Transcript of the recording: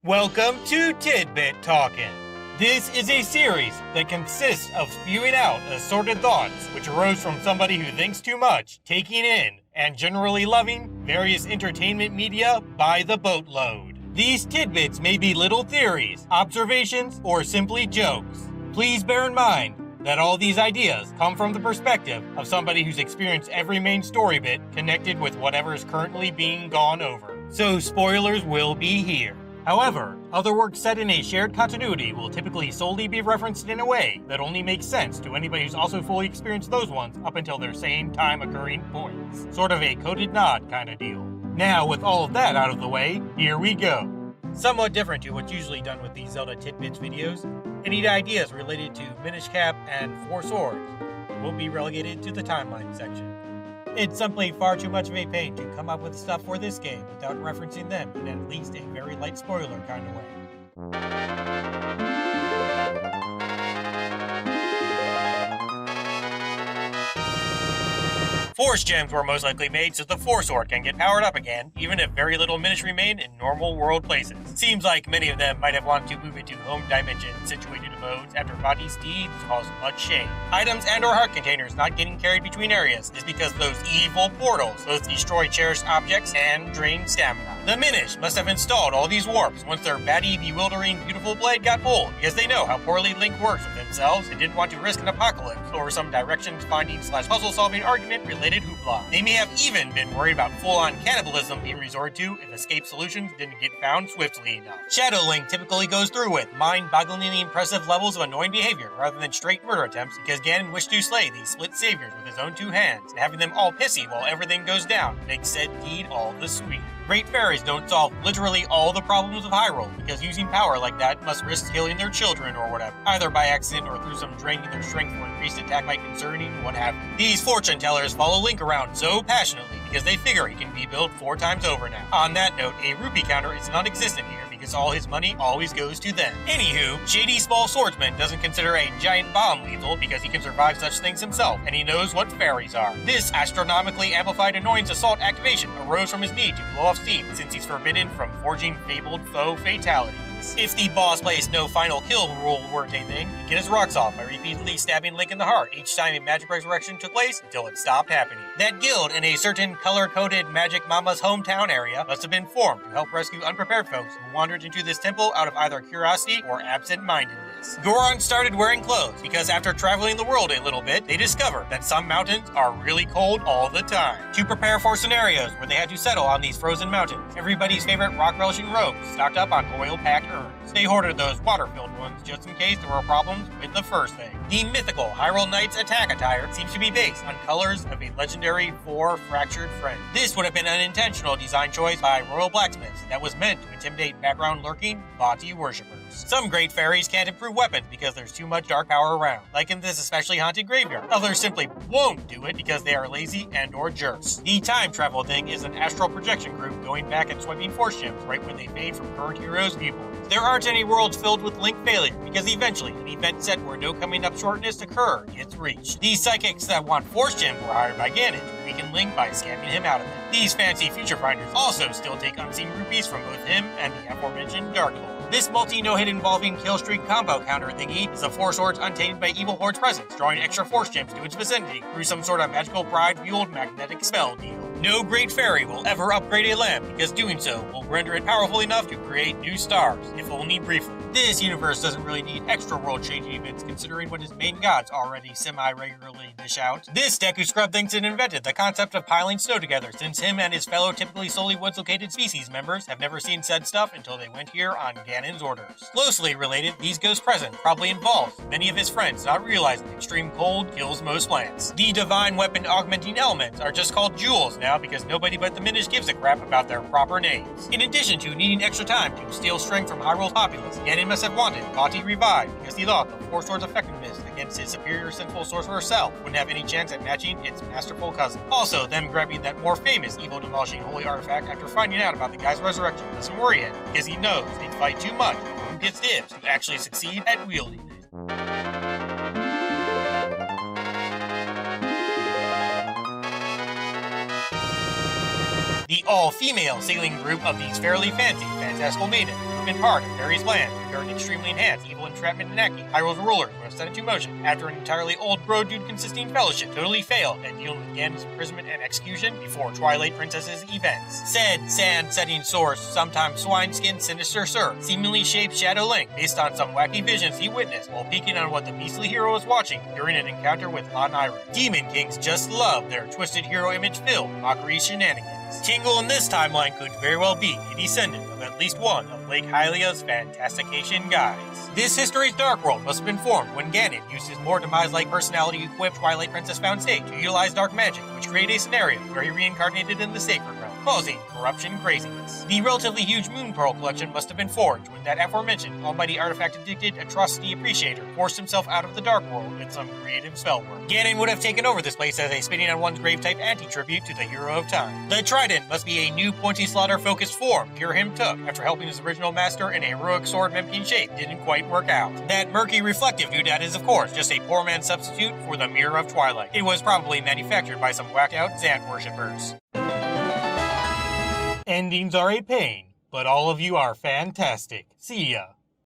Welcome to Tidbit Talkin. This is a series that consists of spewing out assorted thoughts which arose from somebody who thinks too much, taking in, and generally loving various entertainment media by the boatload. These tidbits may be little theories, observations, or simply jokes. Please bear in mind that all these ideas come from the perspective of somebody who's experienced every main story bit connected with whatever is currently being gone over. So spoilers will be here. However, other works set in a shared continuity will typically solely be referenced in a way that only makes sense to anybody who's also fully experienced those ones up until their same time occurring points. Sort of a coded nod kind of deal. Now, with all of that out of the way, here we go. Somewhat different to what's usually done with these Zelda Tidbits videos, any ideas related to Minish Cap and Four Swords will be relegated to the timeline section. It's simply far too much of a pain to come up with stuff for this game without referencing them in at least a very light spoiler kind of way. Force gems were most likely made so the Four Sword can get powered up again, even if very little Minish remain in normal world places. Seems like many of them might have wanted to move into home dimension situated abodes after Vati's deeds caused much shame. Items and or heart containers not getting carried between areas is because those evil portals both destroy cherished objects and drain stamina. The Minish must have installed all these warps once their batty, bewildering, beautiful blade got pulled, because they know how poorly Link works with themselves and didn't want to risk an apocalypse or some directions-finding / puzzle-solving argument-related hoopla. They may have even been worried about full-on cannibalism being resorted to if escape solutions didn't get found swiftly enough. Shadow Link typically goes through with mind-bogglingly impressive levels of annoying behavior rather than straight murder attempts because Ganon wished to slay these split saviors with his own two hands, and having them all pissy while everything goes down makes said deed all the sweeter. Great fairies don't solve literally all the problems of Hyrule, because using power like that must risk killing their children or whatever, either by accident or through some draining their strength for increased attack by concerning what have you. These fortune tellers follow Link around so passionately because they figure he can be built 4 times over now. On that note, a rupee counter is non-existent here because all his money always goes to them. Anywho, Shady Small Swordsman doesn't consider a giant bomb lethal because he can survive such things himself, and he knows what fairies are. This astronomically amplified annoyance assault activation arose from his need to blow off steam since he's forbidden from forging fabled foe fatalities. If the boss plays no final kill rule weren't a thing, he'd get his rocks off by repeatedly stabbing Link in the heart each time a magic resurrection took place until it stopped happening. That guild in a certain color-coded Magic Mama's hometown area must have been formed to help rescue unprepared folks who wandered into this temple out of either curiosity or absent-mindedness. Goron started wearing clothes because after traveling the world a little bit, they discovered that some mountains are really cold all the time. To prepare for scenarios where they had to settle on these frozen mountains, everybody's favorite rock-relishing rogues stocked up on oil-packed urns. They hoarded those water-filled ones just in case there were problems with the first thing. The mythical Hyrule Knight's attack attire seems to be based on colors of a legendary 4 fractured friend. This would have been an intentional design choice by Royal Blacksmiths that was meant to intimidate background-lurking Vati worshippers. Some great fairies can't improve weapons because there's too much dark power around, like in this especially haunted graveyard. Others simply won't do it because they are lazy and or jerks. The time travel thing is an astral projection group going back and swiping force gems right when they fade from current heroes' viewpoints. There aren't any worlds filled with Link failure because eventually an event set where no coming up shortness occur gets reached. These psychics that want force gems were hired by Ganon to weaken Link by scamming him out of them. These fancy future finders also still take unseen rupees from both him and the aforementioned Dark Lord. This multi-no-hit involving kill streak combo counter thingy is the Four Swords untainted by Evil Horde's presence, drawing extra force gems to its vicinity through some sort of magical pride-fueled magnetic spell deal. No great fairy will ever upgrade a lamp because doing so will render it powerful enough to create new stars, if only briefly. This universe doesn't really need extra world-changing events considering what his main gods already semi-regularly dish out. This Deku Scrub thinks it invented the concept of piling snow together since him and his fellow typically solely woods-located species members have never seen said stuff until they went here on Ganon's orders. Closely related, these ghosts present probably involves many of his friends not realizing extreme cold kills most plants. The divine weapon augmenting elements are just called jewels now because nobody but the Minish gives a crap about their proper names. In addition to needing extra time to steal strength from Hyrule's populace, Ganon must have wanted Vati revived because he thought the Four Swords' effectiveness against his superior sinful sorcerer self wouldn't have any chance at matching its masterful cousin. Also, them grabbing that more famous evil demolishing holy artifact after finding out about the guy's resurrection doesn't worry him because he knows they'd fight too much and who gets dibs to actually succeed at wielding it. The all-female sailing group of these fairly fancy, fantastical maidens been part of various plans regarding extremely enhanced evil entrapment and Naki, Hyrule's ruler, who have set into motion after an entirely old bro dude consisting fellowship totally failed at dealing with Ganon's imprisonment and execution before Twilight Princess's events. Said sand-setting source, sometimes swine-skinned sinister sir, seemingly shaped Shadow Link based on some wacky visions he witnessed while peeking on what the beastly hero was watching during an encounter with Han Iron. Demon Kings just love their twisted hero image-filled mockery shenanigans. Tingle in this timeline could very well be a descendant of at least one of Lake Hylia's Fantastication guys. This history's Dark World must have been formed when Ganon used his more demise-like personality-equipped Twilight Princess found state to utilize dark magic, which created a scenario where he reincarnated in the Sacred Realm, causing corruption craziness. The relatively huge Moon Pearl collection must have been forged when that aforementioned almighty artifact-addicted atrocity appreciator forced himself out of the Dark World with some creative spell work. Ganon would have taken over this place as a spitting on one's grave type anti-tribute to the hero of time. The Trident must be a new pointy slaughter-focused form Kirihim took after helping his original master in a heroic sword Memkin shape didn't quite work out. That murky reflective doodad is of course just a poor man's substitute for the Mirror of Twilight. It was probably manufactured by some whacked out Zant worshippers. Endings are a pain, but all of you are fantastic. See ya.